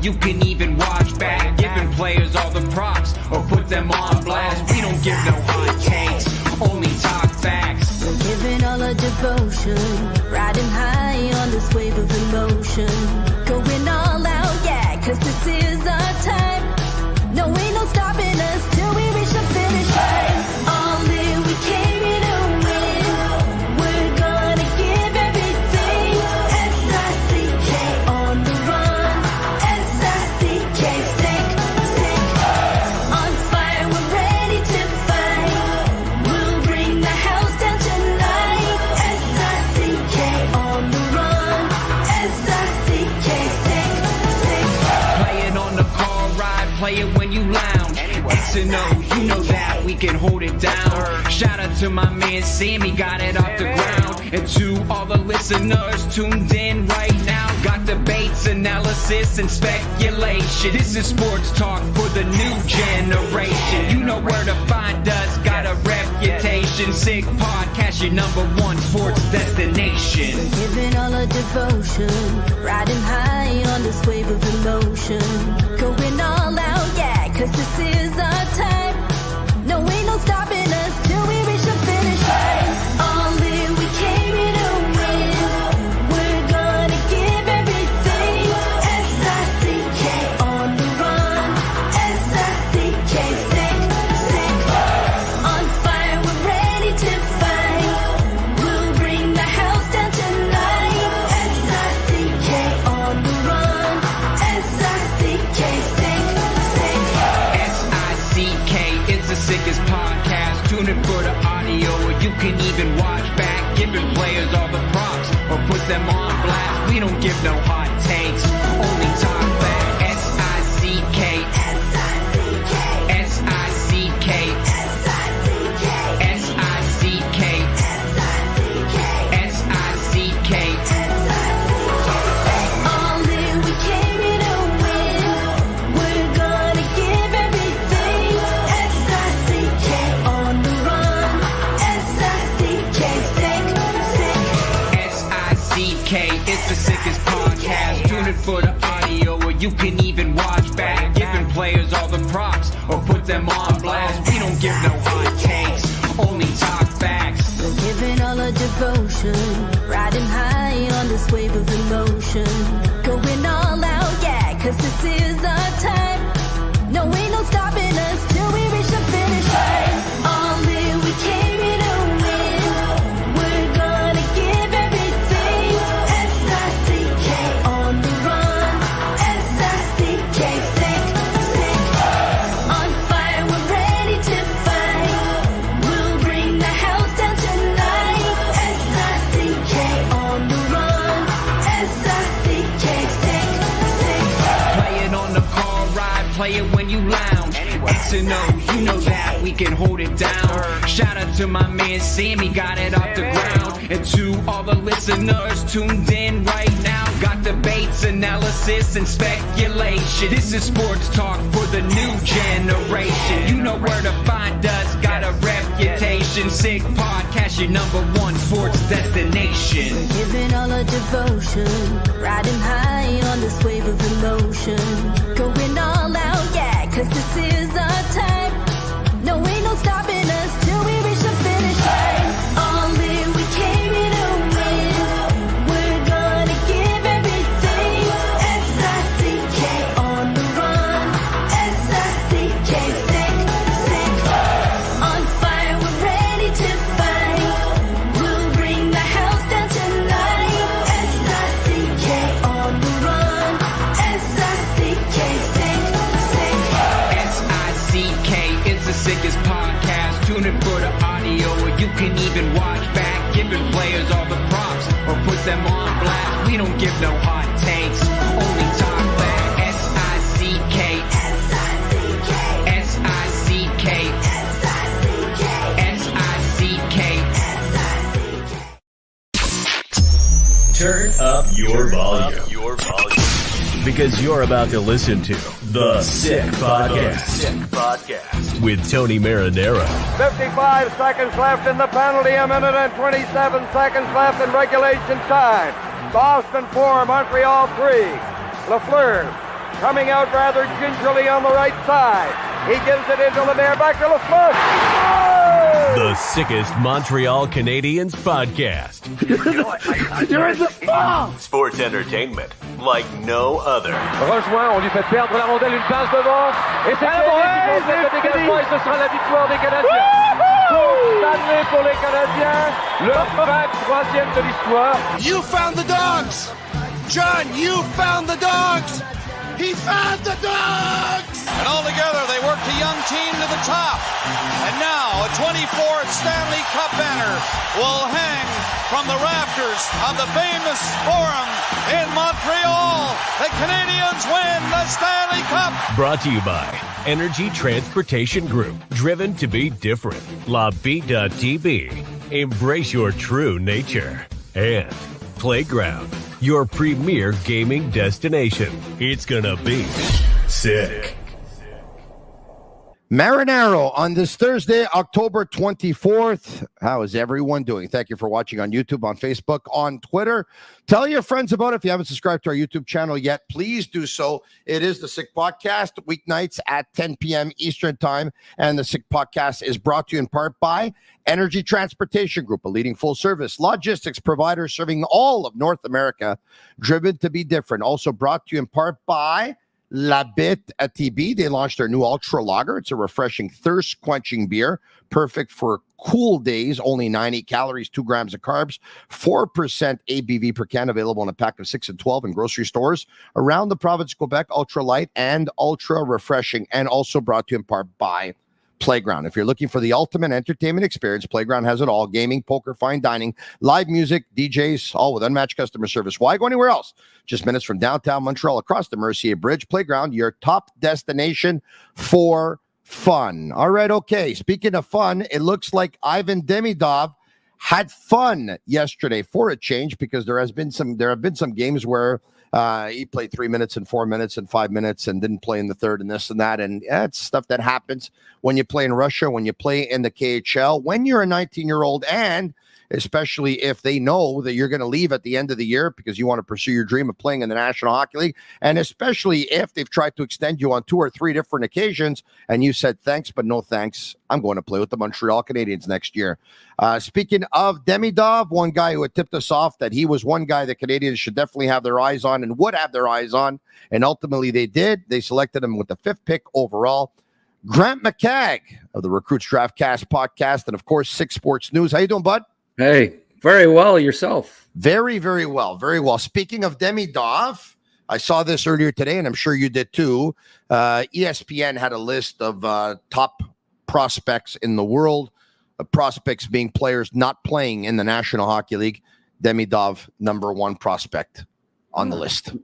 you can even watch back. Giving players all the props or put them on blast. We don't give no hot takes, only talk facts. We're giving all our devotion, riding high on this wave of emotion. Going all out, yeah, cause this is our time. No, ain't no stopping us till we reach the finish line. All in, we came here to win. We're gonna give everything. S-I-C-K on the run. S-I-C-K, sick. On fire, we're ready to fight. We'll bring the house down tonight. S-I-C-K on the run. S-I-C-K, sick. Play it on the car ride, play it when you lounge. X and O, you know that we can hold it down. Shout out to my man Sammy, got it off the ground. And to all the listeners tuned in right now, got debates, analysis, and speculation. This is sports talk for the new generation. You know where to find us, got a reputation. Sick podcast, your #1 sports destination. Giving all our devotion, riding high on this wave of emotion. Going all out, yeah, cause this is our time. No, ain't no stopping us till we reach the finish line. All in, we came here to win. We're gonna give everything. S-I-C-K on the run. S-I-C-K, sick. On fire, we're ready to fight. We'll bring the house down tonight. S-I-C-K on the run. S-I-C-K, sick. S-I-C-K, it's the sickest podcast. Tune in for the audio, or you can even watch back. Giving players all the props or put them on blast. We don't give no hot takes, only talk back. S-I-C-K, S-I-C-K, S-I-C-K, S-I-C-K, S-I-C-K, S-I-C-K, S-I-C-K. All in, we came here to win. We're gonna give everything. S-I-C-K on the run. S-I-C-K, sick. S-I-C-K, it's the sickest podcast. Tune in for the audio, or you can even watch back. Giving players all the props or put them on blast. We don't give no hot takes, only talk facts. We're giving all our devotion, riding high on this wave of emotion. Going all out, yeah, cause this is our time. No, ain't no stopping us till we reach the finish line. All in, we came here to win. We're gonna give everything. S-I-C-K on the run. S-I-C-K, sick. On fire, we're ready to fight. We'll bring the house down tonight. S-I-C-K on the run. S-I-C-K, sick. Play it on the car ride, play it when you lounge. X and O, you know that we can hold it down. Shout out to my man Sammy, got it off the ground. And to all the listeners tuned in right now, got debates, analysis, and speculation. This is sports talk for the new generation. You know where to find us, got a reputation. Sick podcast, your #1 sports destination. Giving all our devotion, riding high on this wave of emotion. Going all out, yeah, cause this is our time. No, ain't no stopping us till we reach the finish line. All in, we came here to win. We're gonna give everything. S-I-C-K on the run. S-I-C-K, sick. On fire, we're ready to fight. We'll bring the house down tonight. S-I-C-K on the run. S-I-C-K, sick. S-I-C-K, it's the sickest podcast. Tune in for the audio, or you can even watch back. Giving players all the props or put them on blast. We don't give no hot takes, only talk back. S-I-C-K, S-I-C-K, S-I-C-K, S-I-C-K, S-I-C-K. Turn up your volume. Because you're about to listen to The Sick Podcast. With Tony Marinaro. 55 seconds left in the penalty, a minute and 27 seconds left in regulation time. Boston 4, Montreal 3. Lafleur coming out rather gingerly on the right side. He gives it into Lemaire, back to Lafleur. Oh! The sickest Montreal Canadiens podcast. You're in the ball! Sports entertainment like no other. Rejoint, on lui fait perdre la rondelle, une passe devant. Et c'est le dégagement et ce sera la victoire des Canadiens. Coupe Stanley pour les Canadiens. Le 23e de l'histoire. You found the dogs! John, you found the dogs! He found the dogs! And all together, they worked a young team to the top. And now, a 24th Stanley Cup banner will hang from the rafters of the famous Forum in Montreal. The Canadiens win the Stanley Cup. Brought to you by Energy Transportation Group. Driven to be different. La Vida Tibi. Embrace your true nature. And Playground, your premier gaming destination. It's gonna be sick. Marinaro on this Thursday, October 24th. How is everyone doing? Thank you for watching on YouTube, on Facebook, on Twitter. Tell your friends about it. If you haven't subscribed to our YouTube channel yet, please do so. It is the Sick Podcast, weeknights at 10 p.m. Eastern Time. And the Sick Podcast is brought to you in part by Energy Transportation Group, a leading full-service logistics provider serving all of North America, driven to be different. Also brought to you in part by Bittt at Tibi. They launched their new Ultra Lager. It's a refreshing, thirst-quenching beer, perfect for cool days. Only 90 calories, 2 grams of carbs, 4% ABV per can. Available in a pack of 6 and 12 in grocery stores around the province of Quebec. Ultra light and ultra refreshing. And also brought to you in part by Playground. If you're looking for the ultimate entertainment experience, Playground has it all. Gaming, poker, fine dining, live music, DJs, all with unmatched customer service. Why go anywhere else? Just minutes from downtown Montreal across the Mercier Bridge. Playground, your top destination for fun. All right, okay. Speaking of fun, it looks like Ivan Demidov had fun yesterday for a change, because there have been some games where he played 3 minutes and 4 minutes and 5 minutes and didn't play in the third and this and that. And it's stuff that happens when you play in Russia, when you play in the KHL, when you're a 19-year-old, and especially if they know that you're going to leave at the end of the year because you want to pursue your dream of playing in the National Hockey League. And especially if they've tried to extend you on 2 or 3 different occasions and you said, thanks, but no thanks. I'm going to play with the Montreal Canadiens next year. Speaking of Demidov, one guy who had tipped us off that he was one guy the Canadiens should definitely have their eyes on and would have their eyes on. And ultimately they did. They selected him with the 5th pick overall. Grant McCagg of the Recruits Draftcast podcast and, of course, Six Sports News. How you doing, bud? Hey, very well. Yourself? Very, very well. Very well. Speaking of Demidov, I saw this earlier today, and I'm sure you did too. ESPN had a list of top prospects in the world, prospects being players not playing in the National Hockey League. Demidov, number 1 prospect on the list.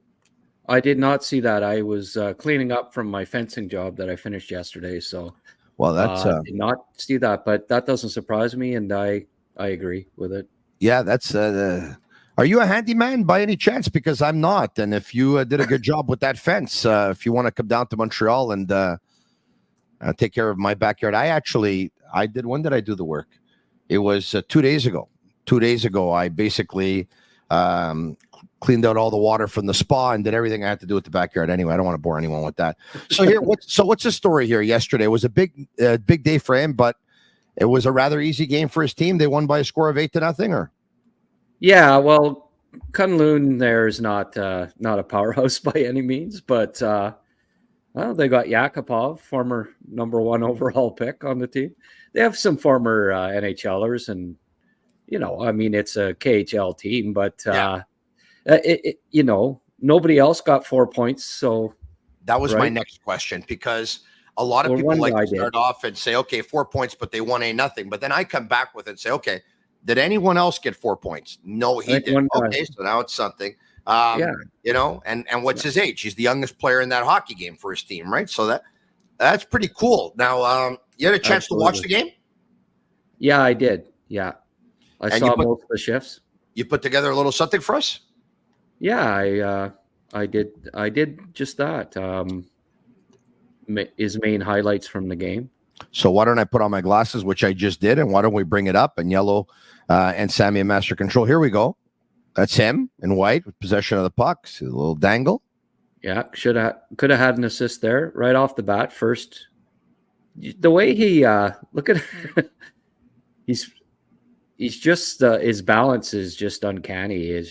I did not see that. I was cleaning up from my fencing job that I finished yesterday. So, well, that's I did not see that, but that doesn't surprise me, and I agree with it. Yeah, that's. Are you a handyman by any chance? Because I'm not. And if you did a good job with that fence, if you want to come down to Montreal and take care of my backyard, I did. When did I do the work? It was 2 days ago. 2 days ago, I basically cleaned out all the water from the spa and did everything I had to do with the backyard. Anyway, I don't want to bore anyone with that. So here, what's the story here? Yesterday it was a big day for him, but it was a rather easy game for his team. They won by a score of 8-0, or? Yeah, well, Kunlun there is not a powerhouse by any means, but well, they got Yakupov, former number 1 overall pick on the team. They have some former NHLers, and I mean, it's a KHL team, but nobody else got 4 points. So that was my next question, because a lot of people like to start off and say, okay, 4 points, but they won nothing. But then I come back with it and say, okay, did anyone else get 4 points? No, he didn't. Okay, so now it's something. And what's his age? He's the youngest player in that hockey game for his team, right? So that's pretty cool. Now, you had a chance to watch the game? Yeah, I did. Yeah. I saw most of the shifts. You put together a little something for us? Yeah, I did just that. His main highlights from the game. So why don't I put on my glasses, which I just did, and why don't we bring it up in yellow and Sammy in master control? Here we go. That's him in white with possession of the puck. See the little dangle. Yeah, could have had an assist there right off the bat. First, the way he look at he's just his balance is just uncanny.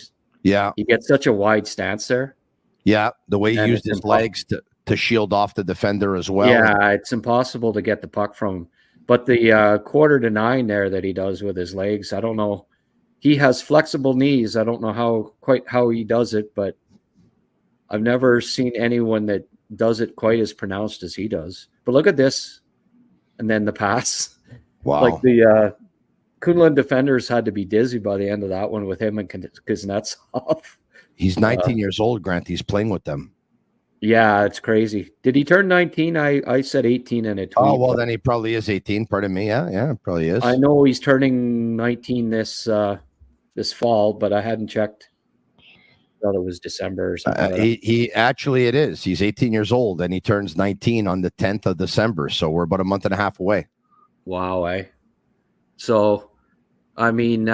He gets such a wide stance there. Yeah, the way he And used it's his legs to shield off the defender as well. Yeah, it's impossible to get the puck from. But the 8:45 there that he does with his legs, I don't know. He has flexible knees. I don't know quite how he does it, but I've never seen anyone that does it quite as pronounced as he does. But look at this, and then the pass. Wow! Like the Kunlun defenders had to be dizzy by the end of that one with him and Kuznetsov. He's 19 years old, Grant. He's playing with them. Yeah, it's crazy. Did he turn 19? I said 18 in a tweet. Oh, well, then he probably is 18. Pardon me. Yeah, probably is. I know he's turning 19 this fall, but I hadn't checked. I thought it was December or something. He actually, it is. He's 18 years old, and he turns 19 on the 10th of December. So we're about a month and a half away. Wow, eh? So, I mean,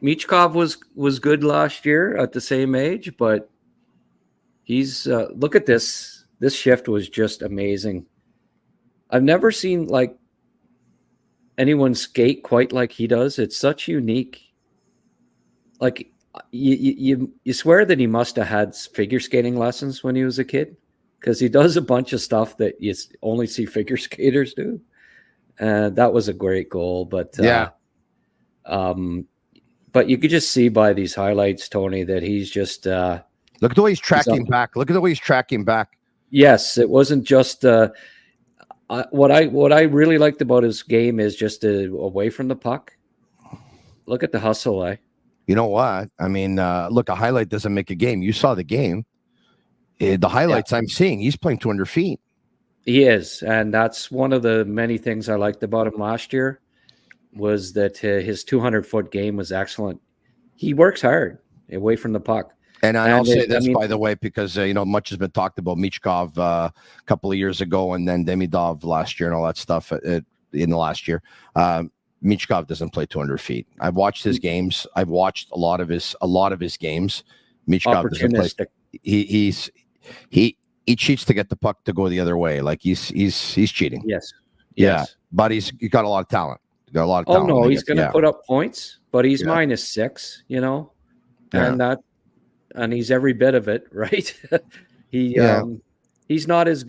Michkov was good last year at the same age, but he's look at this. This shift was just amazing. I've never seen like anyone skate quite like he does. It's such unique. Like you swear that he must have had figure skating lessons when he was a kid, because he does a bunch of stuff that you only see figure skaters do. That was a great goal, but but you could just see by these highlights, Tony, that he's just look at the way he's tracking back. Look at the way he's tracking back. Yes, it wasn't just what I really liked about his game is just away from the puck. Look at the hustle, eh? You know what? I mean, look, a highlight doesn't make a game. You saw the game. The highlights I'm seeing, he's playing 200 feet. He is, and that's one of the many things I liked about him last year, was that his 200-foot game was excellent. He works hard away from the puck. And I'll say this, by the way, because much has been talked about Michkov a couple of years ago, and then Demidov last year and all that stuff in the last year. Michkov doesn't play 200 feet. I've watched his games. I've watched a lot of his games. Michkov doesn't play. He cheats to get the puck to go the other way. Like he's cheating. Yes. Yeah. But he's got a lot of talent. Got a lot of talent. Oh no, he's going to put up points, but he's -6, and he's every bit of it, right? He's not as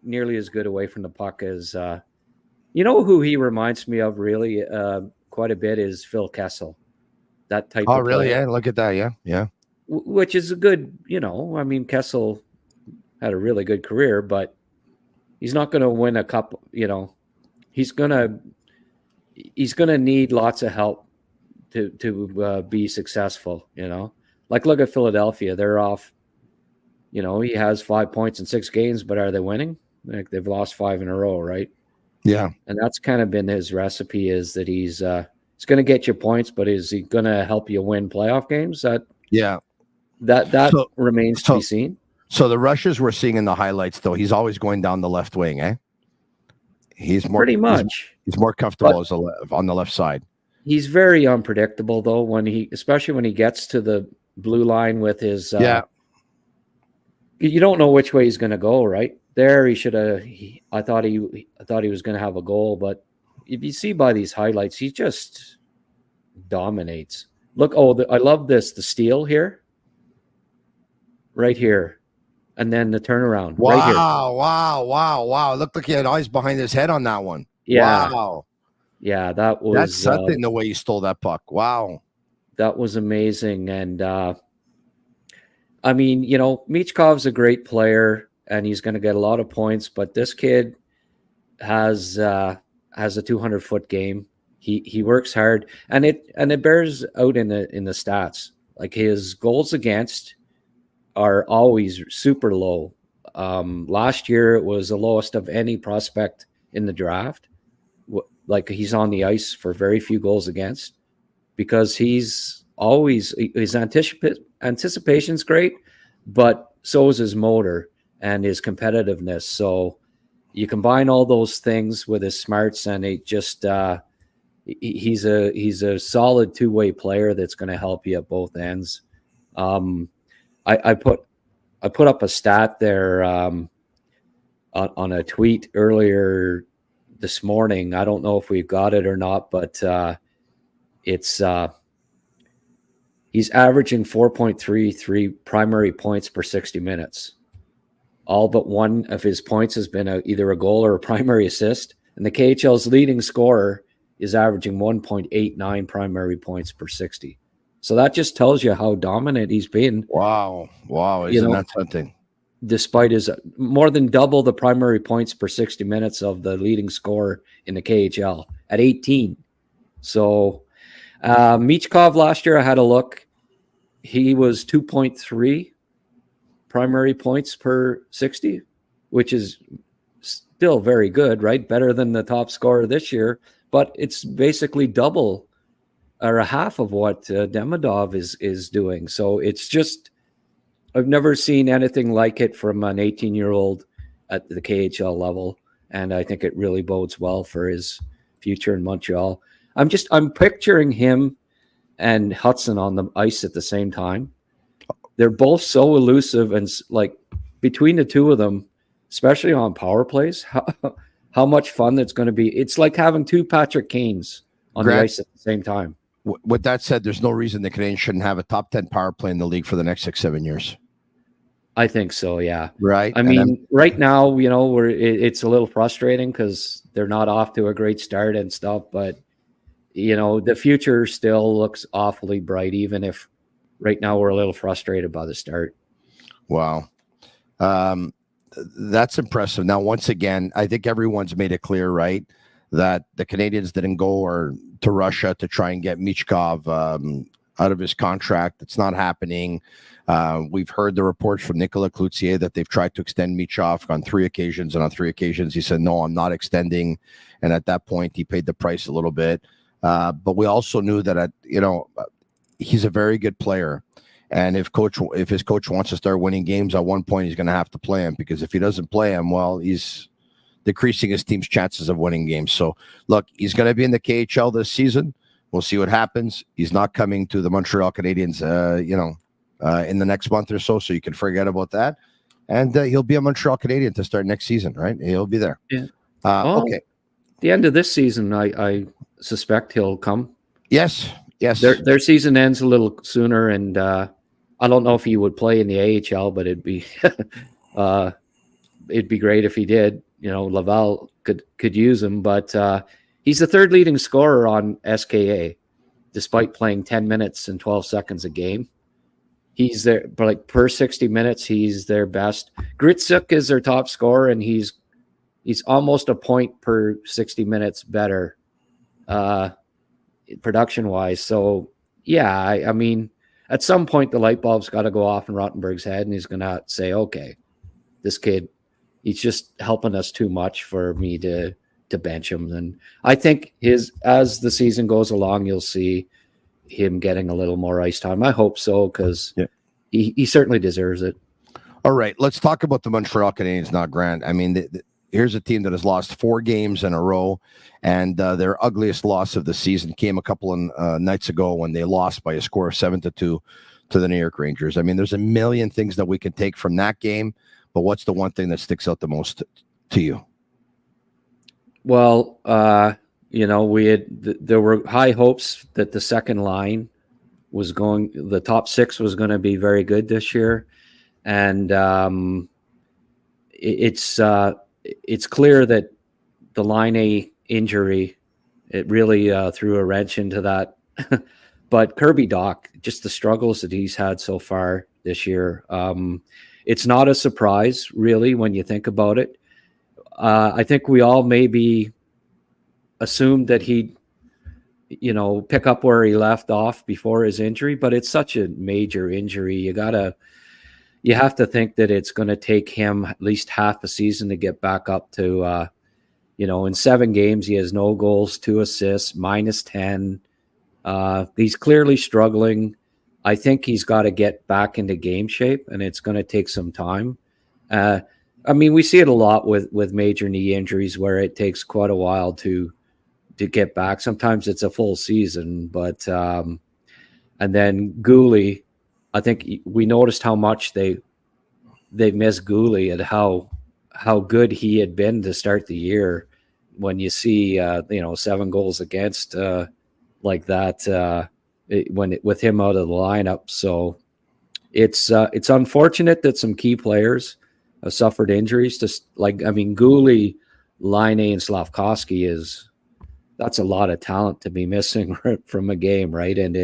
nearly as good away from the puck as who he reminds me of really quite a bit is Phil Kessel. That type of really? player. Yeah, look at that. Yeah. Which is a good, I mean, Kessel had a really good career, but he's not going to win a cup. He's going to need lots of help to be successful. Like look at Philadelphia; they're off. He has 5 points in 6 games, but are they winning? Like they've lost 5 in a row, right? Yeah, and that's kind of been his recipe: is that he's going to get you points, but is he going to help you win playoff games? That remains to be seen. So the rushes we're seeing in the highlights, though, he's always going down the left wing, eh? He's more pretty much. He's more comfortable on the left side. He's very unpredictable, though. Especially when he gets to the blue line with his you don't know which way he's going to go. Right there, he should have. I thought he was going to have a goal, but if you see by these highlights, he just dominates. Look, I love this. The steal here, right here. And then the turnaround. Wow, right here. Wow. Looked like he had eyes behind his head on that one. Yeah. Wow. Yeah, that was... That's something, the way he stole that puck. Wow. That was amazing. And, I mean, Michkov's a great player, and he's going to get a lot of points, but this kid has a 200-foot game. He works hard, and it bears out in the stats. Like his goals against are always super low. Last year, it was the lowest of any prospect in the draft. Like he's on the ice for very few goals against, because his anticipation's great, but so is his motor and his competitiveness. So you combine all those things with his smarts, and it just he's a solid two-way player that's going to help you at both ends. I put up a stat there on a tweet earlier this morning. I don't know if we've got it or not, but it's he's averaging 4.33 primary points per 60 minutes. All but one of his points has been either a goal or a primary assist. And the KHL's leading scorer is averaging 1.89 primary points per 60. So that just tells you how dominant he's been. Wow. Isn't that something? Despite his more than double the primary points per 60 minutes of the leading scorer in the KHL at 18. So Michkov last year, I had a look. He was 2.3 primary points per 60, which is still very good, right? Better than the top scorer this year, but it's basically double or a half of what Demidov is doing. So it's just, I've never seen anything like it from an 18-year-old at the KHL level, and I think it really bodes well for his future in Montreal. I'm picturing him and Hudson on the ice at the same time. They're both so elusive, and like between the two of them, especially on power plays, how much fun that's going to be. It's like having two Patrick Kanes on the ice at the same time. With that said, there's no reason the Canadiens shouldn't have a top 10 power play in the league for the next 6-7 years. I think so, yeah. Right. I mean, right now, it's a little frustrating because they're not off to a great start and stuff, but the future still looks awfully bright, even if right now we're a little frustrated by the start. Wow. That's impressive. Now, once again, I think everyone's made it clear, right, that the Canadiens didn't go to Russia to try and get Michkov out of his contract. It's not happening. We've heard the reports from Nicolas Cloutier that they've tried to extend Michkov on 3 occasions, and on 3 occasions he said, no, I'm not extending. And at that point, he paid the price a little bit. But we also knew that, he's a very good player. And if his coach wants to start winning games, at one point he's going to have to play him, because if he doesn't play him, well, he's decreasing his team's chances of winning games. So, look, he's going to be in the KHL this season. We'll see what happens. He's not coming to the Montreal Canadiens, in the next month or so you can forget about that. And he'll be a Montreal Canadien to start next season, right? He'll be there. Yeah. Okay. The end of this season, I suspect he'll come. Yes. Their season ends a little sooner, and I don't know if he would play in the AHL, but it'd be great if he did. Laval could use him, but he's the third leading scorer on SKA, despite playing 10 minutes and 12 seconds a game. He's there, but like per 60 minutes, he's their best. Gritsuk is their top scorer, and he's almost a point per 60 minutes better production-wise. So, yeah, I mean, at some point, the light bulb's got to go off in Rottenberg's head, and he's going to say, okay, this kid, he's just helping us too much for me to bench him. And I think as the season goes along, you'll see him getting a little more ice time. I hope so, because he certainly deserves it. All right, let's talk about the Montreal Canadiens now, Grant. I mean, here's a team that has lost 4 games in a row, and their ugliest loss of the season came a couple of nights ago when they lost by a score of 7-2 to the New York Rangers. I mean, there's a million things that we can take from that game, but what's the one thing that sticks out the most to you? Well, there were high hopes that the second line the top 6 was going to be very good this year, and it's clear that the line A injury, it really threw a wrench into that. But Kirby Dach, just the struggles that he's had so far this year, it's not a surprise, really, when you think about it. I think we all maybe assumed that he'd, pick up where he left off before his injury, but it's such a major injury. You have to think that it's going to take him at least half a season to get back up to, in 7 games, he has no goals, 2 assists, -10. He's clearly struggling. I think he's got to get back into game shape, and it's going to take some time. I mean, we see it a lot with major knee injuries where it takes quite a while to get back. Sometimes it's a full season, but and then Gooley, I think we noticed how much they they miss Gooley and how good he had been to start the year. When you see 7 goals against like that with him out of the lineup, so it's unfortunate that some key players have suffered injuries. Gooley, Line and Slafkovsky that's a lot of talent to be missing from a game, right? And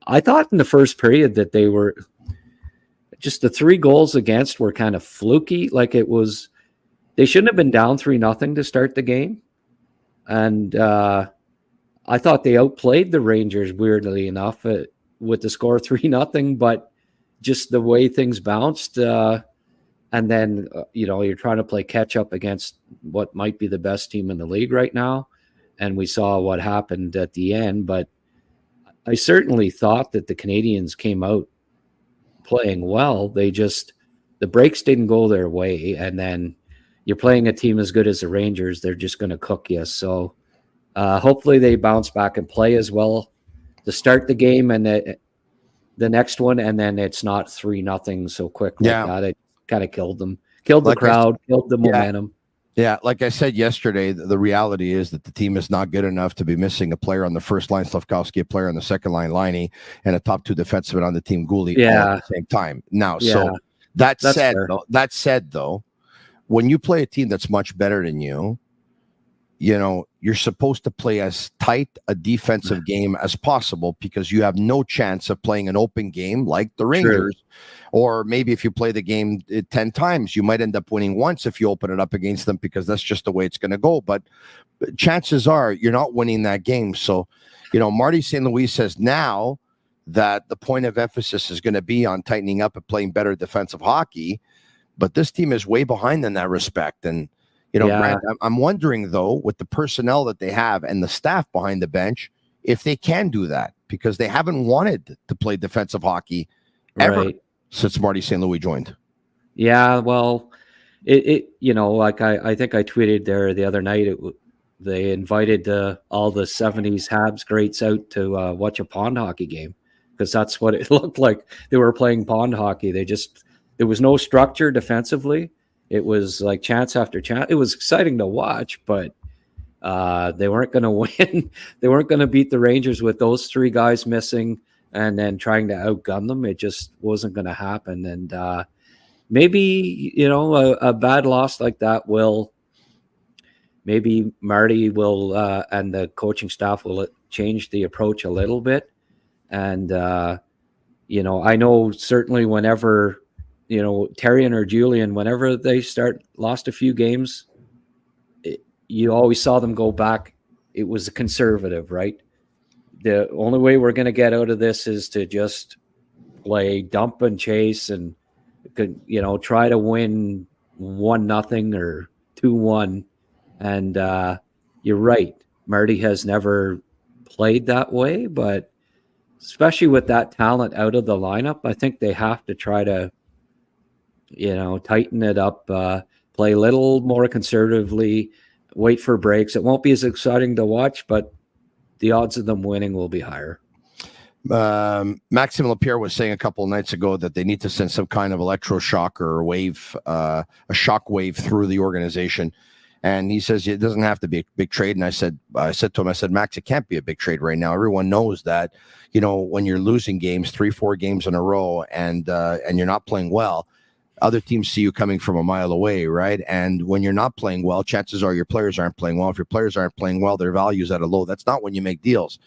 I thought in the first period that they were just the 3 goals against were kind of fluky. Like they shouldn't have been down 3-0 to start the game. And I thought they outplayed the Rangers, weirdly enough, with the score 3-0, but just the way things bounced. And then, you're trying to play catch up against what might be the best team in the league right now. And we saw what happened at the end. But I certainly thought that the Canadiens came out playing well. The breaks didn't go their way. And then you're playing a team as good as the Rangers, they're just going to cook you. So hopefully they bounce back and play as well to start the game and the next one. And then it's not 3-0 so quick like that. It kind of killed them, killed the crowd, killed the momentum. Yeah, like I said yesterday, the reality is that the team is not good enough to be missing a player on the first line, Slafkovsky, a player on the second line, Liney, and a top 2 defenseman on the team, Gooley, all at the same time. Now, so that said, though, when you play a team that's much better than you, you're supposed to play as tight a defensive game as possible because you have no chance of playing an open game like the Rangers. True. Or maybe if you play the game 10 times, you might end up winning once if you open it up against them because that's just the way it's going to go. But chances are you're not winning that game. So, Marty St. Louis says now that the point of emphasis is going to be on tightening up and playing better defensive hockey. But this team is way behind in that respect. And, Grant, I'm wondering, though, with the personnel that they have and the staff behind the bench, if they can do that, because they haven't wanted to play defensive hockey ever since Marty St. Louis joined. Yeah, well, I think I tweeted there the other night, they invited all the 70s Habs greats out to watch a pond hockey game because that's what it looked like. They were playing pond hockey. There was no structure defensively. It was like chance after chance. It was exciting to watch, but they weren't going to win. They weren't going to beat the Rangers with those 3 guys missing and then trying to outgun them. It just wasn't going to happen. And maybe, a bad loss like that maybe Marty will and the coaching staff will change the approach a little bit. And, I know certainly whenever Terrian or Julian, whenever they lost a few games, you always saw them go back. It was a conservative, right? The only way we're going to get out of this is to just play dump and chase and, try to win 1-0 or 2-1. And you're right. Marty has never played that way, but especially with that talent out of the lineup, I think they have to try to tighten it up, play a little more conservatively, wait for breaks. It won't be as exciting to watch, but the odds of them winning will be higher. Maxime Lapierre was saying a couple of nights ago that they need to send some kind of electroshock or a shock wave through the organization. And he says it doesn't have to be a big trade. And I said to him, Max, it can't be a big trade right now. Everyone knows that, when you're losing games, 3-4 games in a row and you're not playing well, other teams see you coming from a mile away, right? And when you're not playing well, chances are your players aren't playing well. If your players aren't playing well, their value's at a low. That's not when you make deals.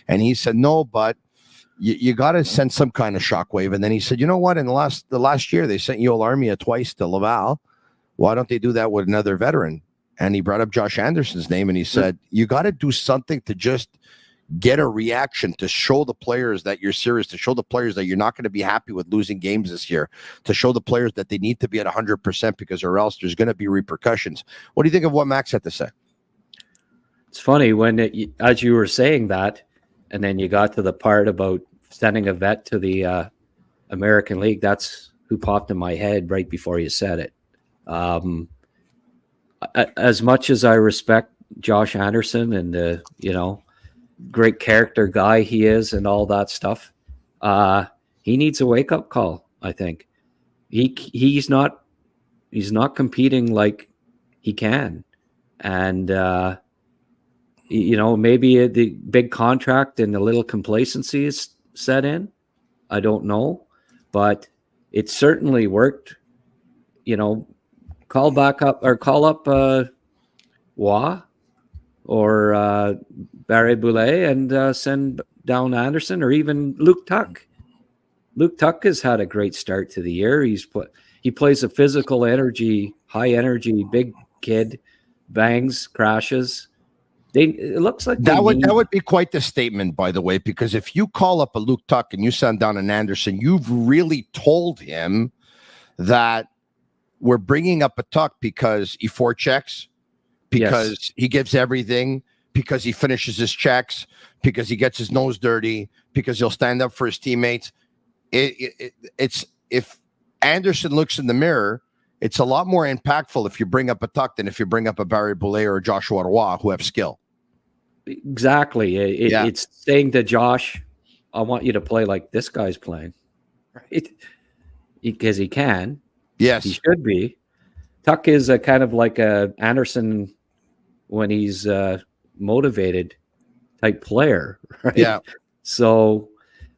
And he said, no, but you got to send some kind of shockwave. And then he said, you know what? In the last year, they sent Yoel Armia twice to Laval. Why don't they do that with another veteran? And he brought up Josh Anderson's name, and he said, you got to do something to just get a reaction, to show the players that you're serious, to show the players that you're not going to be happy with losing games this year, to show the players that they need to be at 100% because or else there's going to be repercussions. What do you think of what Max had to say? It's funny as you were saying that, and then you got to the part about sending a vet to the American League. That's who popped in my head right before you said it. As much as I respect Josh Anderson and the, great character guy he is and all that stuff, he needs a wake-up call, I think. he's not competing like he can, and maybe the big contract and a little complacency is set in. I don't know, but it certainly worked. Call up Wah or Barry Boulet and send down Anderson, or even Luke Tuck. Luke Tuck has had a great start to the year. He plays a physical energy, high energy, big kid, bangs, crashes. It looks like that would be quite the statement, by the way, because if you call up a Luke Tuck and you send down an Anderson, you've really told him that we're bringing up a Tuck because he forechecks, because he gives everything, because he finishes his checks, because he gets his nose dirty, because he'll stand up for his teammates. It's if Anderson looks in the mirror, it's a lot more impactful if you bring up a Tuck than if you bring up a Barry Boulet or a Joshua Roy who have skill. Exactly. It's saying to Josh, I want you to play like this guy's playing, right? Because he can. Yes. He should be. Tuck is a kind of like a Anderson when he's motivated type player, right? Yeah. So,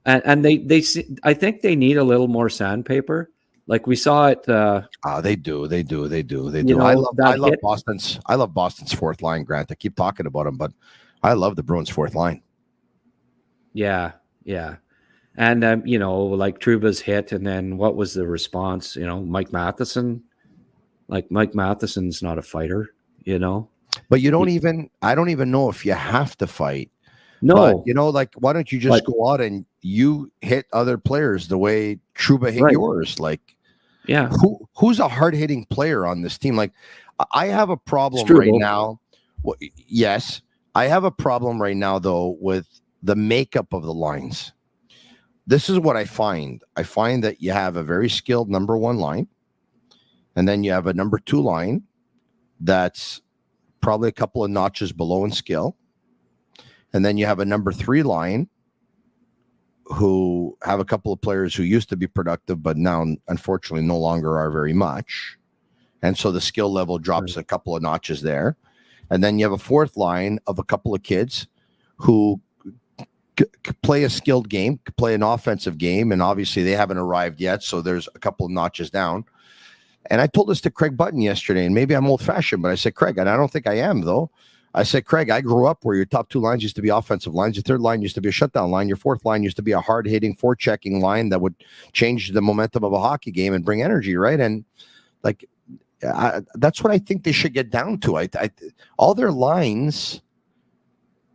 and they I think they need a little more sandpaper. Like we saw it. They do. I love Boston's fourth line, Grant. I keep talking about him, but I love the Bruins' fourth line. Yeah. And, like Trouba's hit, and then what was the response? Mike Matheson. Like Mike Matheson's not a fighter, But I don't even know if you have to fight. No. But, why don't you just go out and you hit other players the way Trouba hit yours? Yeah. Who's a hard-hitting player on this team? I have a problem right now. Yes. I have a problem right now, though, with the makeup of the lines. This is what I find. I find that you have a very skilled number one line, and then you have a number two line that's probably a couple of notches below in skill. And then you have a number three line who have a couple of players who used to be productive, but now, unfortunately, no longer are very much. And so the skill level drops a couple of notches there. And then you have a fourth line of a couple of kids who play a skilled game, play an offensive game, and obviously they haven't arrived yet, so there's a couple of notches down. And I told this to Craig Button yesterday, and maybe I'm old-fashioned, but I said, Craig, and I don't think I am, though. I said, Craig, I grew up where your top two lines used to be offensive lines. Your third line used to be a shutdown line. Your fourth line used to be a hard-hitting, forechecking line that would change the momentum of a hockey game and bring energy, right? And, that's what I think they should get down to. All their lines,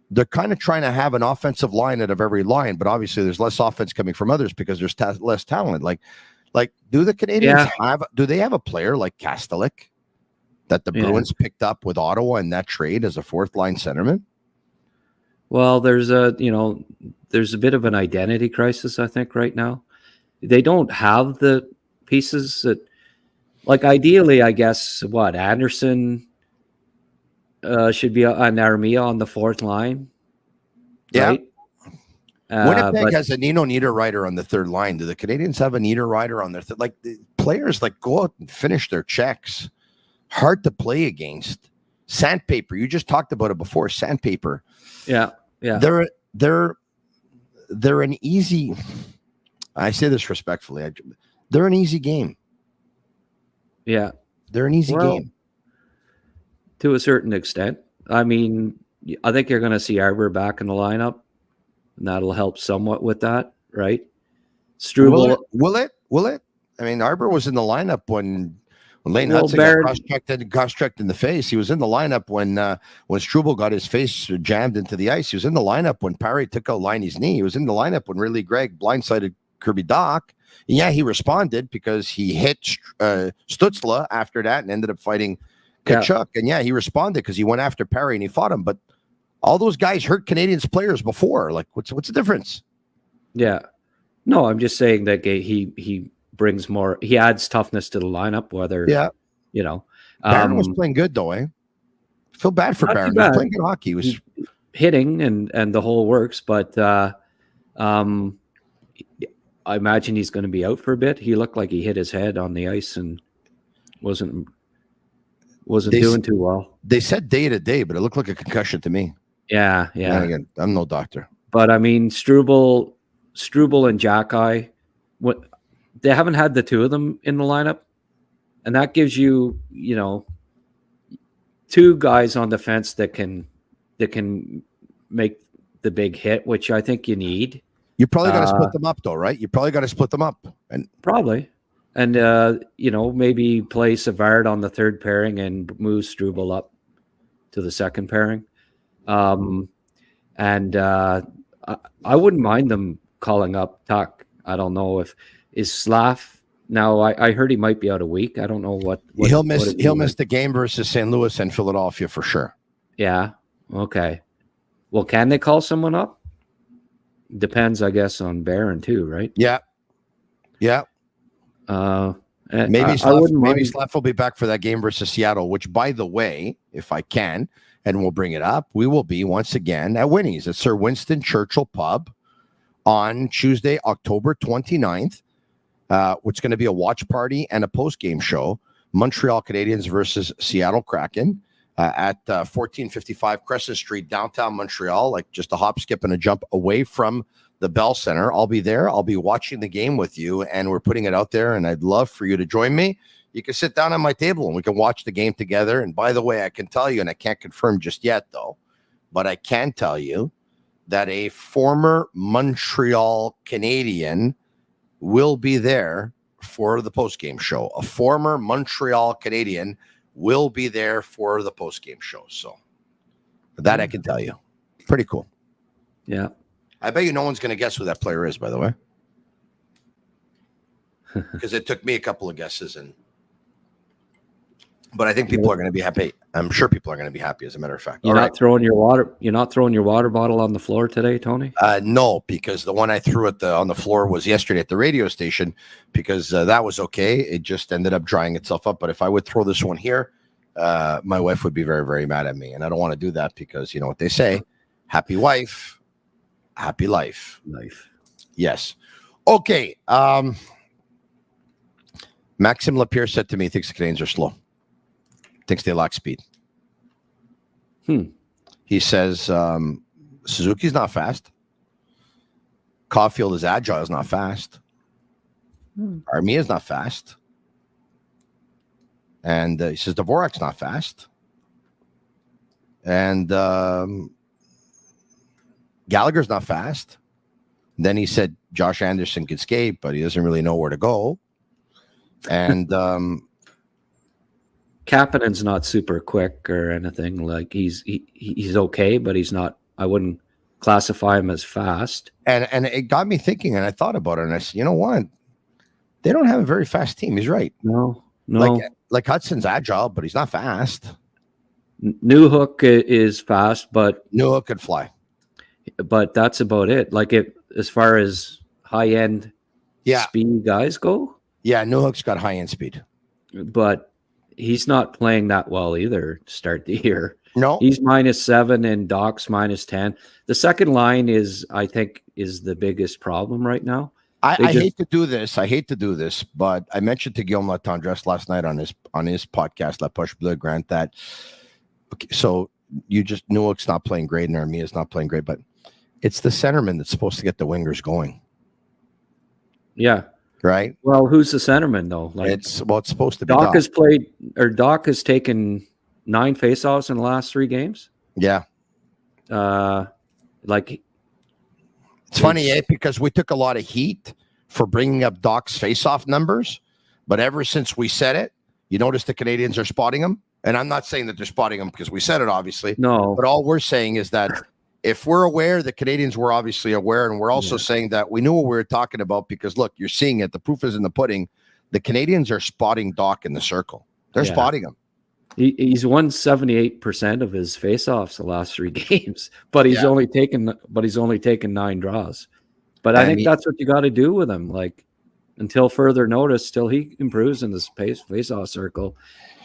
they're kind of trying to have an offensive line out of every line, but obviously there's less offense coming from others because there's less talent. Do the Canadiens have a player like Kastelik that the Bruins picked up with Ottawa in that trade as a fourth line centerman? Well, there's a bit of an identity crisis, I think, right now. They don't have the pieces that, ideally, I guess, Anderson should be an Armia on the fourth line. Right? Winnipeg has a Nino Niederreiter on the third line. Do the Canadiens have a Niederreiter on their the players go out and finish their checks? Hard to play against. Sandpaper. You just talked about it before. Sandpaper. Yeah. They're an easy. I say this respectfully. They're an easy game. Yeah, they're an easy game to a certain extent. I mean, I think you're going to see Arbor back in the lineup, and that'll help somewhat with that, right? Struble, will it? I mean, Arbor was in the lineup when Lane Hudson got cross-checked in the face. He was in the lineup when Struble got his face jammed into the ice. He was in the lineup when Parry took out Liney's knee. He was in the lineup when really Greg blindsided Kirby Dach. Yeah, he responded because he hit Stutzla after that and ended up fighting Tkachuk. And he responded because he went after Perry and he fought him. But all those guys hurt Canadiens players before. What's the difference? Yeah. No, I'm just saying that he brings more. He adds toughness to the lineup. Whether Barron was playing good though. I feel bad for Barron. He was playing good hockey. He was hitting and the whole works, but I imagine he's going to be out for a bit. He looked like he hit his head on the ice and wasn't doing too well. They said day to day, but it looked like a concussion to me. Yeah. And again, I'm no doctor. But I mean, Struble and Jackeye, they haven't had the two of them in the lineup, and that gives you, two guys on defense that can make the big hit, which I think you need. You probably got to split them up, though, right? You probably got to split them up, and maybe play Savard on the third pairing and move Struble up to the second pairing. I wouldn't mind them calling up Tuck. I don't know if is Slav now. I heard he might be out a week. I don't know what he'll miss. He'll miss the game versus St. Louis and Philadelphia for sure. Yeah. Okay. Well, can they call someone up? Depends, I guess, on Barron too, right? Yeah. Maybe Slav will be back for that game versus Seattle. Which, by the way, if I can, and we'll bring it up, we will be once again at Winnie's at Sir Winston Churchill Pub on Tuesday, October 29th. Which is going to be a watch party and a post-game show. Montreal Canadiens versus Seattle Kraken at 1455 Crescent Street, downtown Montreal, like just a hop, skip, and a jump away from the Bell Center. I'll be there. I'll be watching the game with you, and we're putting it out there, and I'd love for you to join me. You can sit down on my table, and we can watch the game together. And by the way, I can tell you, and I can't confirm just yet, though, but I can tell you that a former Montreal Canadian will be there for the post-game show. A former Montreal Canadian will be there for the post-game show. So that I can tell you. Pretty cool. Yeah. I bet you no one's going to guess who that player is, by the way. Because it took me a couple of guesses. But I think people are going to be happy. I'm sure people are going to be happy, as a matter of fact. You're not throwing your water bottle on the floor today, Tony? No, because the one I threw on the floor was yesterday at the radio station, because that was okay. It just ended up drying itself up. But if I would throw this one here, my wife would be very, very mad at me. And I don't want to do that because you know what they say, happy wife, happy life. Yes. Okay. Maxime Lapierre said to me, he thinks the Canadiens are slow. Thinks they lack speed. He says Suzuki's not fast. Caulfield is agile, is not fast. Armia is not fast. And he says Dvorak's not fast. And Gallagher's not fast. Then he said Josh Anderson can skate, but he doesn't really know where to go. And Kapanen's not super quick or anything. Like he's okay, but he's not. I wouldn't classify him as fast. And it got me thinking, and I thought about it, and I said, you know what? They don't have a very fast team. He's right. No. Like Hudson's agile, but he's not fast. Newhook is fast, but Newhook could fly. But that's about it. Like as far as high end speed guys go. Yeah, Newhook's got high end speed, but he's not playing that well either to start the year. No, he's -7 and Doc's -10. The second line I think is the biggest problem right now. I hate to do this. But I mentioned to Guillaume Latendresse last night on his podcast, La Poche Bleu, Grant, that okay, so you just Newhook's not playing great and Armia's not playing great, but it's the centerman that's supposed to get the wingers going. Yeah. Right. Well, who's the centerman though? Like it's supposed to be Doc has taken 9 faceoffs in the last 3 games. Yeah. It's funny, because we took a lot of heat for bringing up Doc's faceoff numbers, but ever since we said it, you notice the Canadiens are spotting them. And I'm not saying that they're spotting them because we said it, obviously. No. But all we're saying is that if we're aware, the Canadiens were obviously aware, and we're also saying that we knew what we were talking about because, look, you're seeing it. The proof is in the pudding. The Canadiens are spotting Doc in the circle. They're spotting him. He's won 78% of his faceoffs the last 3 games, but he's only taken 9 draws. But I think that's what you got to do with him. Like until further notice, till he improves in this faceoff circle.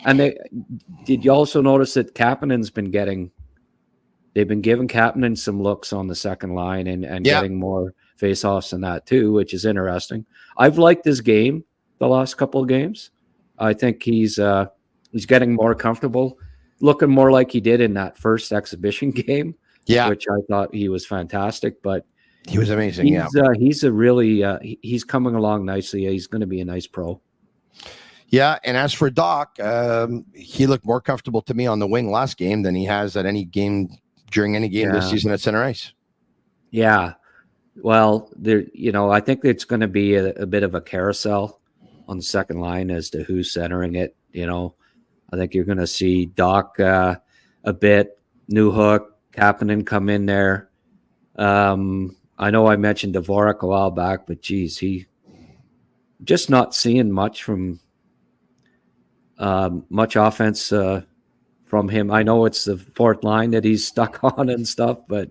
And did you also notice that Kapanen's been they've been giving Kapanen some looks on the second line and getting more faceoffs and that too, which is interesting. I've liked his game the last couple of games. I think he's getting more comfortable, looking more like he did in that first exhibition game. Yeah, which I thought he was fantastic, but he was amazing. He's a really he's coming along nicely. He's going to be a nice pro. Yeah, and as for Doc, he looked more comfortable to me on the wing last game than he has at any game during any game this season at center ice. Yeah, well, there, I think it's going to be a bit of a carousel on the second line as to who's centering it. I think you're going to see Doc a bit, Newhook, Kapanen come in there. I know I mentioned Dvorak a while back, but geez, he just not seeing much from much offense from him. I know it's the fourth line that he's stuck on and stuff, but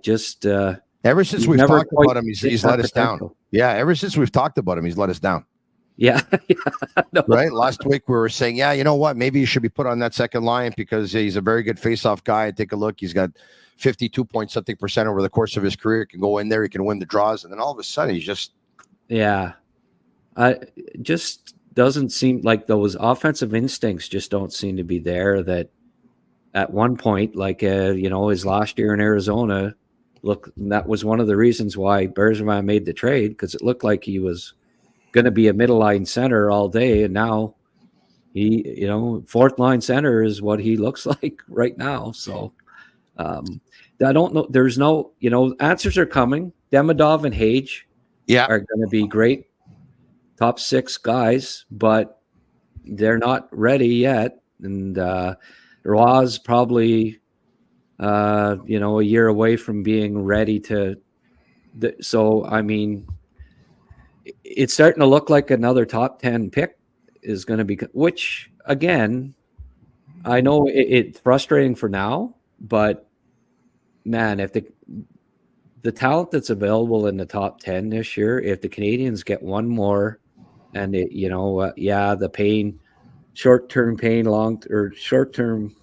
just ever since we've talked about him, he's let us down. Yeah, ever since we've talked about him, he's let us down. Yeah, no. Right. Last week we were saying, you know what? Maybe he should be put on that second line because he's a very good face-off guy. Take a look. He's got 52% over the course of his career. He can go in there. He can win the draws, and then all of a sudden he's just just doesn't seem like those offensive instincts just don't seem to be there. That at one point, like his last year in Arizona, look, that was one of the reasons why Bergevin made the trade, because it looked like he was going to be a middle line center all day, and now he fourth line center is what he looks like right now. So I don't know, there's no answers are coming. Demidov and Hage are going to be great top 6 guys, but they're not ready yet, and Roy's probably a year away from being ready to so I mean, it's starting to look like another top 10 pick is going to be, which again, I know it's frustrating for now, but man, if the talent that's available in the top 10 this year, if the Canadiens get one more and the pain, short-term pain, short-term,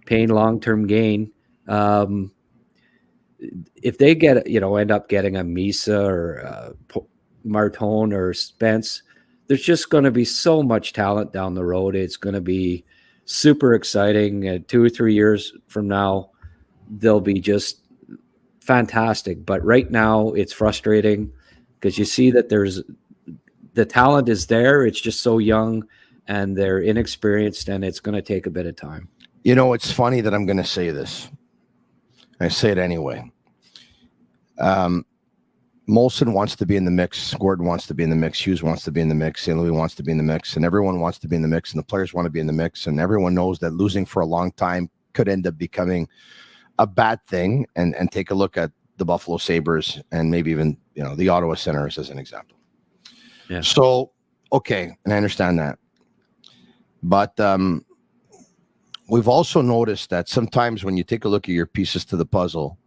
pain, long-term gain, if they get, end up getting a Misa or Martone or Spence, there's just going to be so much talent down the road. It's going to be super exciting. 2 or 3 years from now, they'll be just fantastic. But right now, it's frustrating because you see that the talent is there. It's just so young and they're inexperienced, and it's going to take a bit of time. It's funny that I'm going to say this. I say it anyway. Molson wants to be in the mix. Gordon wants to be in the mix. Hughes wants to be in the mix. St. Louis wants to be in the mix. And everyone wants to be in the mix. And the players want to be in the mix. And everyone knows that losing for a long time could end up becoming a bad thing. And take a look at the Buffalo Sabres and maybe even, the Ottawa Senators as an example. Yeah. So, okay. And I understand that. But we've also noticed that sometimes when you take a look at your pieces to the puzzle,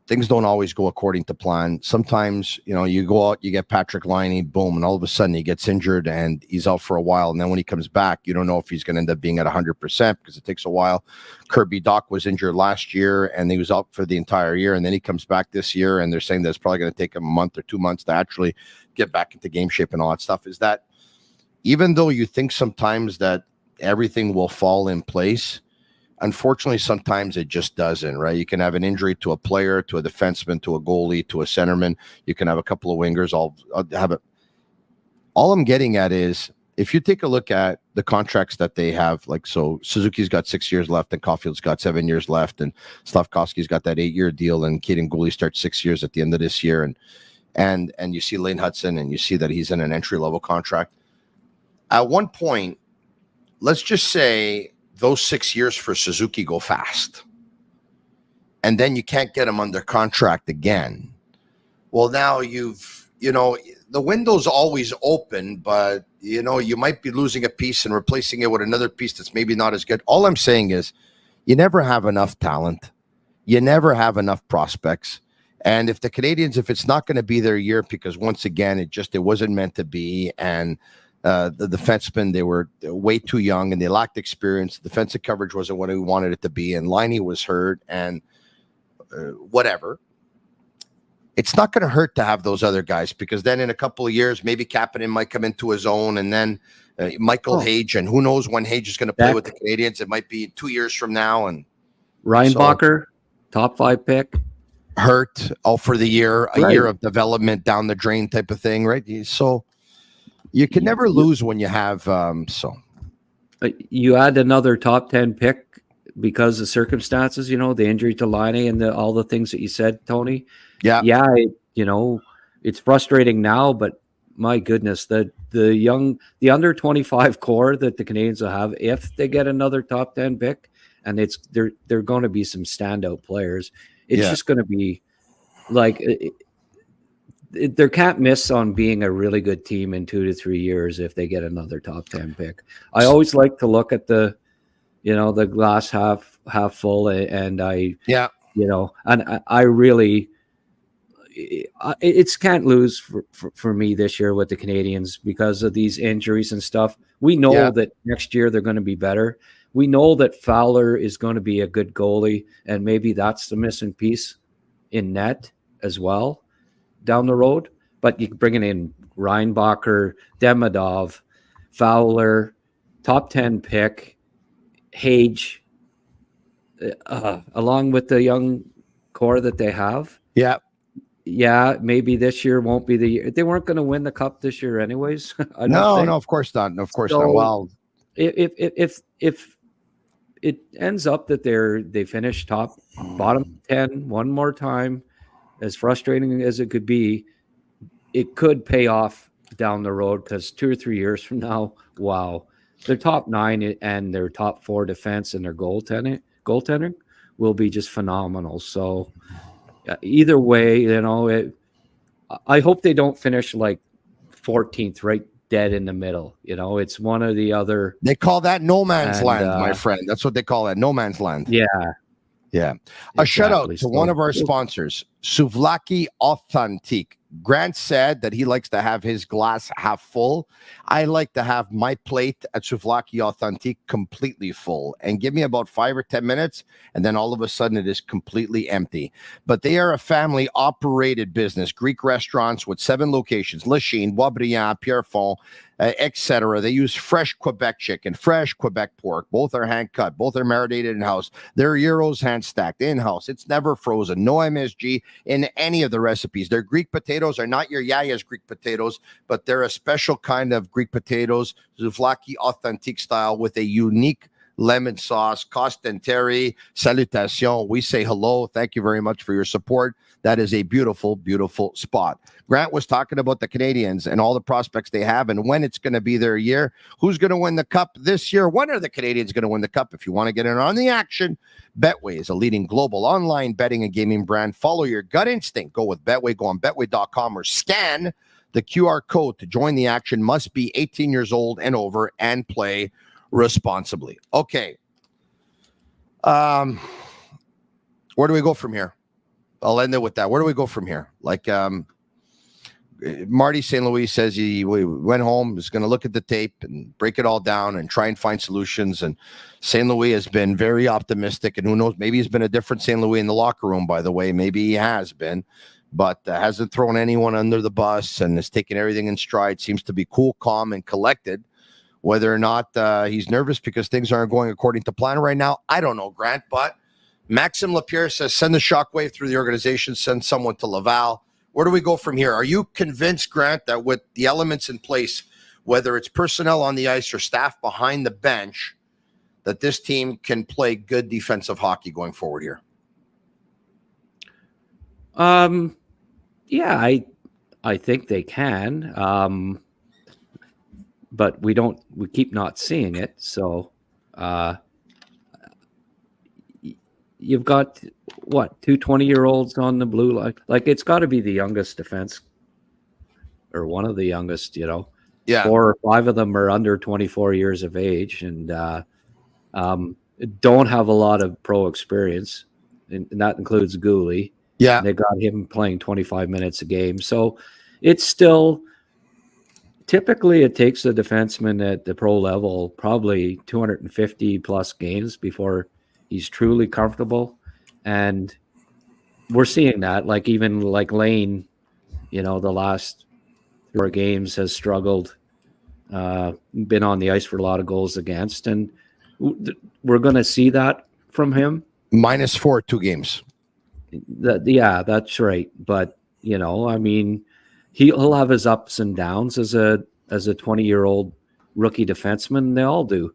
things don't always go according to plan. Sometimes, you go out, you get Patrick Laine, boom, and all of a sudden he gets injured and he's out for a while. And then when he comes back, you don't know if he's going to end up being at 100% because it takes a while. Kirby Dach was injured last year and he was out for the entire year. And then he comes back this year and they're saying that it's probably going to take him a month or 2 months to actually get back into game shape and all that stuff. Is that even though you think sometimes that everything will fall in place, unfortunately, sometimes it just doesn't, right? You can have an injury to a player, to a defenseman, to a goalie, to a centerman. You can have a couple of wingers. I'll have it. All I'm getting at is if you take a look at the contracts that they have, like, so Suzuki's got 6 years left and Caulfield's got 7 years left and Slavkovsky's got that 8-year deal and Kaden Gooley starts 6 years at the end of this year. And you see Lane Hudson and you see that he's in an entry-level contract. At one point, let's just say those 6 years for Suzuki go fast. And then you can't get him under contract again. Well, now the window's always open, but, you might be losing a piece and replacing it with another piece that's maybe not as good. All I'm saying is you never have enough talent. You never have enough prospects. And if the Canadiens, if it's not going to be their year, because once again, it wasn't meant to be. And the defensemen, they were way too young and they lacked experience. The defensive coverage wasn't what we wanted it to be. And Laine was hurt. And whatever. It's not going to hurt to have those other guys, because then in a couple of years, maybe Kapanen might come into his own, and then Michael Hage, and who knows when Hage is going to play with the Canadiens. It might be 2 years from now. And Reinbacher, top 5 pick. Hurt for the year, a year of development down the drain type of thing, right? So you can never lose when you have you add another top 10 pick because of circumstances, the injury to Laine and all the things that you said, Tony. Yeah. It's frustrating now, but my goodness, the under 25 core that the Canadiens will have, if they get another top 10 pick, and they're going to be some standout players. It's just going to be like there can't miss on being a really good team in 2 to 3 years if they get another top 10 pick. I always like to look at the glass half full, and I really, it's can't lose for me this year with the Canadiens because of these injuries and stuff. We know that next year they're going to be better. We know that Fowler is going to be a good goalie, and maybe that's the missing piece in net as well down the road. But you bringing in Reinbacher, Demidov, Fowler, top 10 pick, Hage, along with the young core that they have. Yeah, maybe this year won't be the year. They weren't going to win the cup this year anyways. No, of course not. Of course not. Well, if it ends up that they finish bottom 10 one more time, as frustrating as it could be, it could pay off down the road, because 2 or 3 years from now, wow, their top 9 and their top 4 defense and their goaltending will be just phenomenal. So either way, I hope they don't finish like 14th, right dead in the middle. It's one or the other. They call that no man's land, my friend. That's what they call it, no man's land. Yeah. A shout out to one of our sponsors, Souvlaki Authentique. Grant said that he likes to have his glass half full. I like to have my plate at Souvlaki Authentique completely full, and give me about 5 or 10 minutes, and then all of a sudden it is completely empty. But they are a family operated business, Greek restaurants with 7 locations, Lachine, Boisbriand, Pierrefonds, etc. They use fresh Quebec chicken, fresh Quebec pork. Both are hand cut. Both are marinated in-house. Their gyros hand stacked in-house. It's never frozen. No MSG in any of the recipes. Their Greek potatoes are not your Yaya's Greek potatoes, but they're a special kind of Greek potatoes, Souvlaki Authentique style, with a unique lemon sauce. Costanteri, salutation. We say hello. Thank you very much for your support. That is a beautiful, beautiful spot. Grant was talking about the Canadiens and all the prospects they have and when it's going to be their year. Who's going to win the cup this year? When are the Canadiens going to win the cup? If you want to get in on the action, Betway is a leading global online betting and gaming brand. Follow your gut instinct. Go with Betway. Go on betway.com or scan the QR code to join the action. Must be 18 years old and over and play responsibly. Okay. Where do we go from here? I'll end it with that. Where do we go from here? Marty St. Louis says he went home, is going to look at the tape and break it all down and try and find solutions. And St. Louis has been very optimistic. And who knows, maybe he's been a different St. Louis in the locker room, by the way. Maybe he has been, but hasn't thrown anyone under the bus and has taken everything in stride. Seems to be cool, calm, and collected. Whether or not he's nervous because things aren't going according to plan right now, I don't know, Grant, but Maxime Lapierre says send the shockwave through the organization, send someone to Laval. Where do we go from here? Are you convinced, Grant, that with the elements in place, whether it's personnel on the ice or staff behind the bench, that this team can play good defensive hockey going forward here? Yeah, I think they can. But we keep not seeing it. So, you've got two 20-year-olds on the blue line. Like, it's got to be the youngest defense, or one of the youngest. Yeah, 4 or 5 of them are under 24 years of age, and don't have a lot of pro experience, and that includes Gooley. Yeah, they got him playing 25 minutes a game, so it's still. Typically, it takes a defenseman at the pro level probably 250 plus games before he's truly comfortable. And we're seeing that. Like even like Lane, the last 4 games has struggled. Been on the ice for a lot of goals against, and we're going to see that from him. -4 2 games. That's right. But I mean, he'll have his ups and downs as a 20-year-old rookie defenseman. They all do.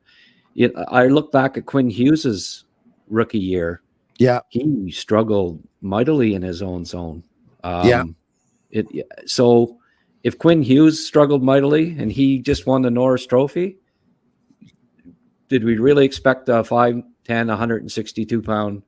I look back at Quinn Hughes's rookie year. Yeah, he struggled mightily in his own zone. So if Quinn Hughes struggled mightily and he just won the Norris Trophy, did we really expect a 5'10", 162-pound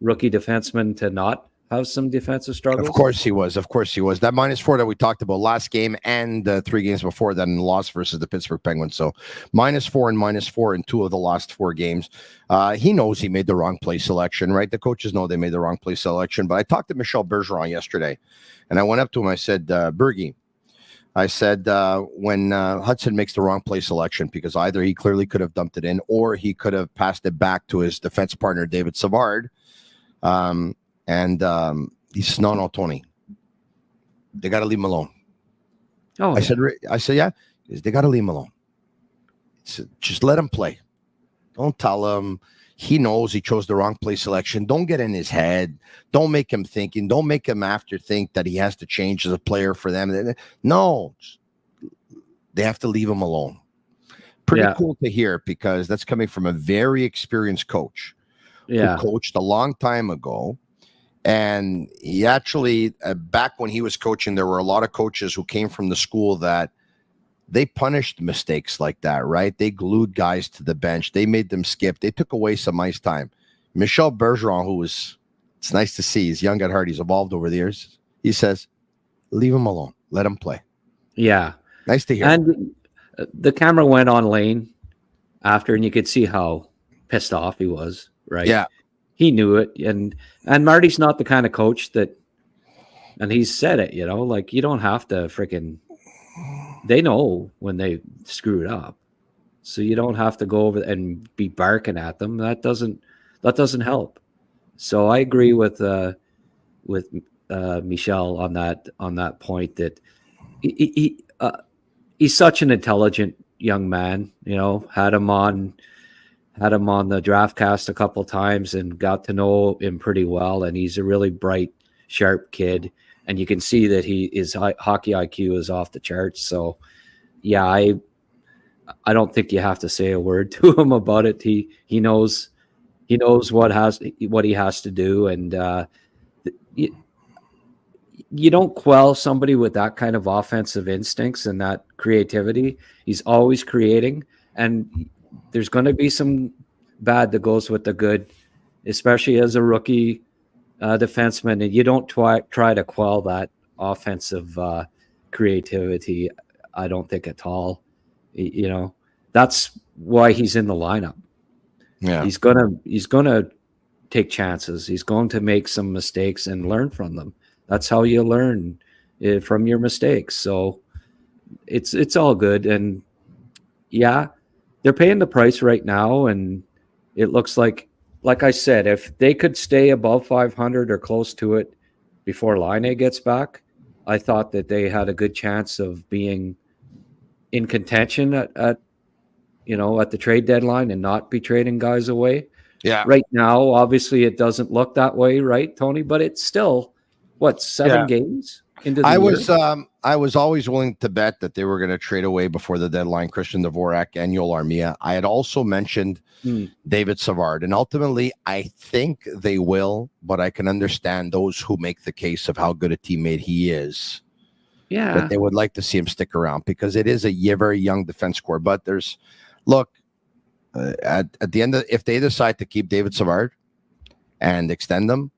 rookie defenseman to not have some defensive struggles? Of course he was. That -4 that we talked about last game and 3 games before that in the loss versus the Pittsburgh Penguins. So -4 and -4 in 2 of the last 4 games. He knows he made the wrong play selection, right? The coaches know they made the wrong play selection. But I talked to Michel Bergeron yesterday, and I went up to him. I said, Bergie, I said, when Hudson makes the wrong play selection, because either he clearly could have dumped it in or he could have passed it back to his defense partner, David Savard. He says, no, Tony, they got to leave him alone. Oh, I said, yeah, he says, they got to leave him alone. Said, just let him play. Don't tell him. He knows he chose the wrong play selection. Don't get in his head. Don't make him thinking. Don't make him after think that he has to change as a player for them. No, they have to leave him alone. Pretty cool to hear, because that's coming from a very experienced coach who coached a long time ago. And he actually, back when he was coaching, there were a lot of coaches who came from the school that they punished mistakes like that, right? They glued guys to the bench. They made them skip. They took away some ice time. Michel Bergeron, it's nice to see, he's young at heart. He's evolved over the years. He says, leave him alone. Let him play. Yeah. Nice to hear. And the camera went on Lane after, and you could see how pissed off he was, right? Yeah. He knew it. And Marty's not the kind of coach that, and he's said it, like, you don't have to freaking, they know when they screw it up. So you don't have to go over and be barking at them. That doesn't help. So I agree with Michel on that point, that he's such an intelligent young man. Had him on the draft cast a couple times and got to know him pretty well. And he's a really bright, sharp kid. And you can see that his hockey IQ is off the charts. So, yeah, I don't think you have to say a word to him about it. He knows what he has to do, and you don't quell somebody with that kind of offensive instincts and that creativity. He's always creating, and there's going to be some bad that goes with the good, especially as a rookie defenseman, and you don't try to quell that offensive creativity. I don't think at all. That's why he's in the lineup. Yeah, he's gonna take chances. He's going to make some mistakes and learn from them. That's how you learn from your mistakes. So it's all good. And yeah, they're paying the price right now, and it looks like I said, if they could stay above 500 or close to it before Laine gets back, I thought that they had a good chance of being in contention at the trade deadline and not be trading guys away. Yeah. Right now, obviously, it doesn't look that way, right, Tony? But it's still 7 games into the year? I was always willing to bet that they were going to trade away before the deadline Christian Dvorak and Yoel Armia. I had also mentioned David Savard, and ultimately I think they will, but I can understand those who make the case of how good a teammate he is. Yeah. That they would like to see him stick around, because it is a very young defense core. But at the end of, if they decide to keep David Savard and extend them,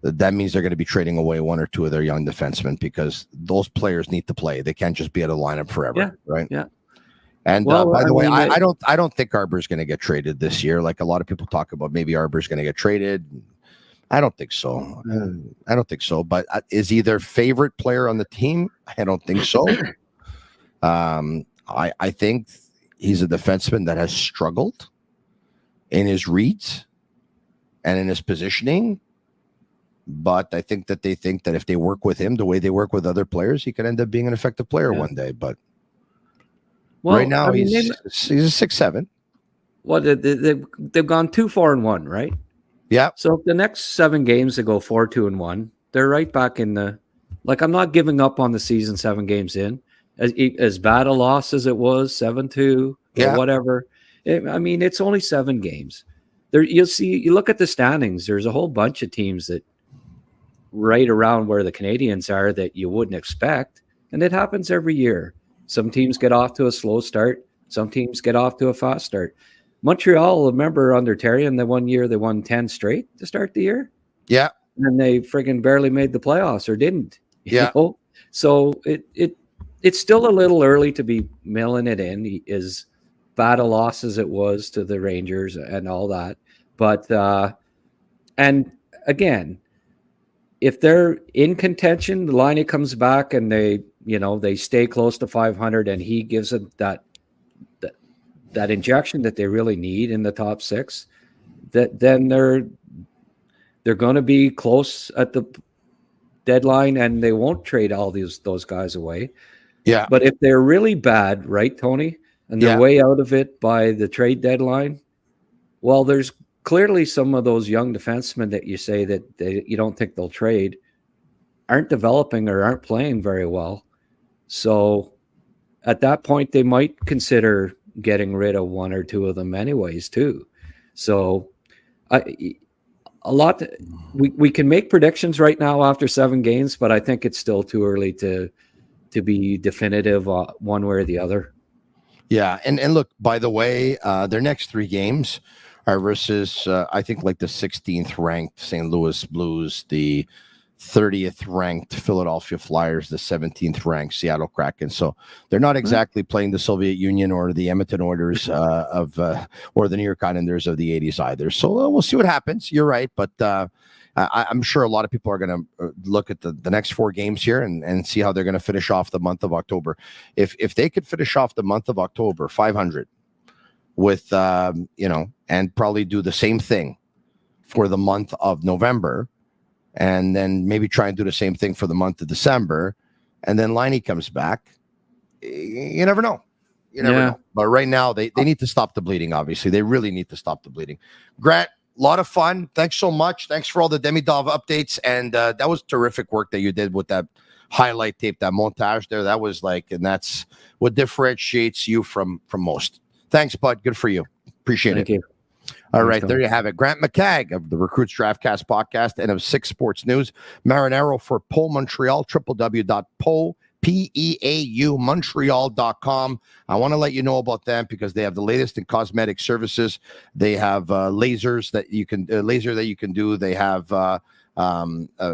that means they're going to be trading away 1 or 2 of their young defensemen, because those players need to play. They can't just be out of the lineup forever, right? Yeah. And by the way, I don't think Arber's going to get traded this year. Like a lot of people talk about, maybe Arber's going to get traded. I don't think so. I don't think so. But is he their favorite player on the team? I don't think so. I think he's a defenseman that has struggled in his reads and in his positioning. But I think that they think that if they work with him the way they work with other players, he could end up being an effective player one day. But right now, he's a 6'7". Well, they've gone 2-4-1, right? Yeah. So the next 7 games, they go 4-2-1. They're right back in the. Like, I'm not giving up on the season 7 games in. As bad a loss as it was, 7-2 or whatever. I mean, it's only 7 games. There, you look at the standings. There's a whole bunch of teams that right around where the Canadiens are that you wouldn't expect, and it happens every year. Some teams get off to a slow start. Some teams get off to a fast start. Montreal, remember under Terrien, the one year they won 10 straight to start the year. Yeah, and they friggin' barely made the playoffs or didn't. You know? So it's still a little early to be milling it in. As bad a loss as it was to the Rangers and all that. But and again, if they're in contention, the line comes back and they stay close to 500, and he gives them that injection that they really need in the top 6. Then they're going to be close at the deadline, and they won't trade all those guys away. Yeah. But if they're really bad, right, Tony, and they're way out of it by the trade deadline, well, there's clearly some of those young defensemen that you say that you don't think they'll trade aren't developing or aren't playing very well. So at that point, they might consider getting rid of 1 or 2 of them anyways, too. So we can make predictions right now after 7 games, but I think it's still too early to be definitive one way or the other. Yeah, and look, by the way, their next 3 games are versus, I think, like the 16th ranked St. Louis Blues, the 30th ranked Philadelphia Flyers, the 17th ranked Seattle Kraken. So they're not exactly playing the Soviet Union or the Edmonton Oilers or the New York Islanders of the 80s either. So we'll see what happens. You're right, but I'm sure a lot of people are going to look at the next 4 games here and see how they're going to finish off the month of October. If they could finish off the month of October 500 with and probably do the same thing for the month of November, and then maybe try and do the same thing for the month of December, and then Liney comes back, you never know. You never know. But right now, they need to stop the bleeding, obviously. They really need to stop the bleeding. Grant, a lot of fun. Thanks so much. Thanks for all the Demidov updates. And that was terrific work that you did with that highlight tape, that montage there. That was and that's what differentiates you from most. Thanks, bud. Good for you. Appreciate it. Thank you. All right, there you have it. Grant McCagg of the Recruits Draftcast podcast and of 6 Sports News. Marinaro for Pole Montreal, www.peaumontreal.com. I want to let you know about them because they have the latest in cosmetic services. They have lasers that you can do. They have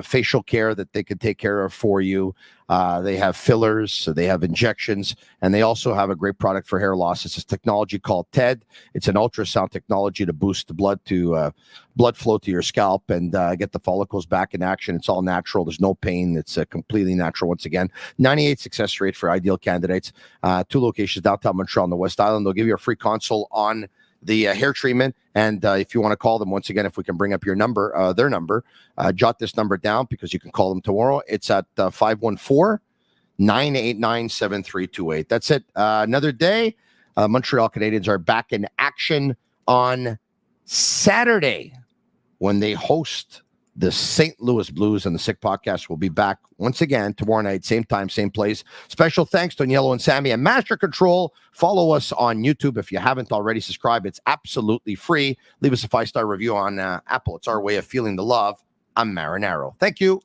facial care that they can take care of for you. They have fillers, so they have injections, and they also have a great product for hair loss. It's a technology called TED. It's an ultrasound technology to boost the blood flow to your scalp and get the follicles back in action. It's all natural. There's no pain. It's completely natural. Once again, 98 success rate for ideal candidates. 2 locations, downtown Montreal on the West Island. They'll give you a free consult on the hair treatment. And if you want to call them, once again, if we can bring up your number, their number, jot this number down because you can call them tomorrow. It's at 514-989-7328. That's it. Another day. Montreal Canadiens are back in action on Saturday when they host the St. Louis Blues, and the Sick Podcast will be back once again tomorrow night, same time, same place. Special thanks to Daniello and Sammy and Master Control. Follow us on YouTube if you haven't already. Subscribe. It's absolutely free. Leave us a 5-star review on Apple. It's our way of feeling the love. I'm Marinaro. Thank you.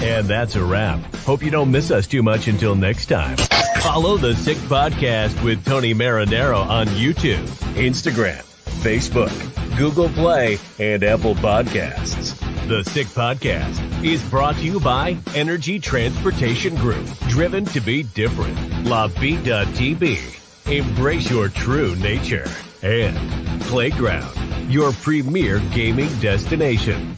And that's a wrap. Hope you don't miss us too much until next time. Follow the Sick Podcast with Tony Marinaro on YouTube, Instagram, Facebook, Google Play, and Apple Podcasts. The Sick Podcast is brought to you by Energy Transportation Group, driven to be different. Bittt, embrace your true nature. And Playground, your premier gaming destination.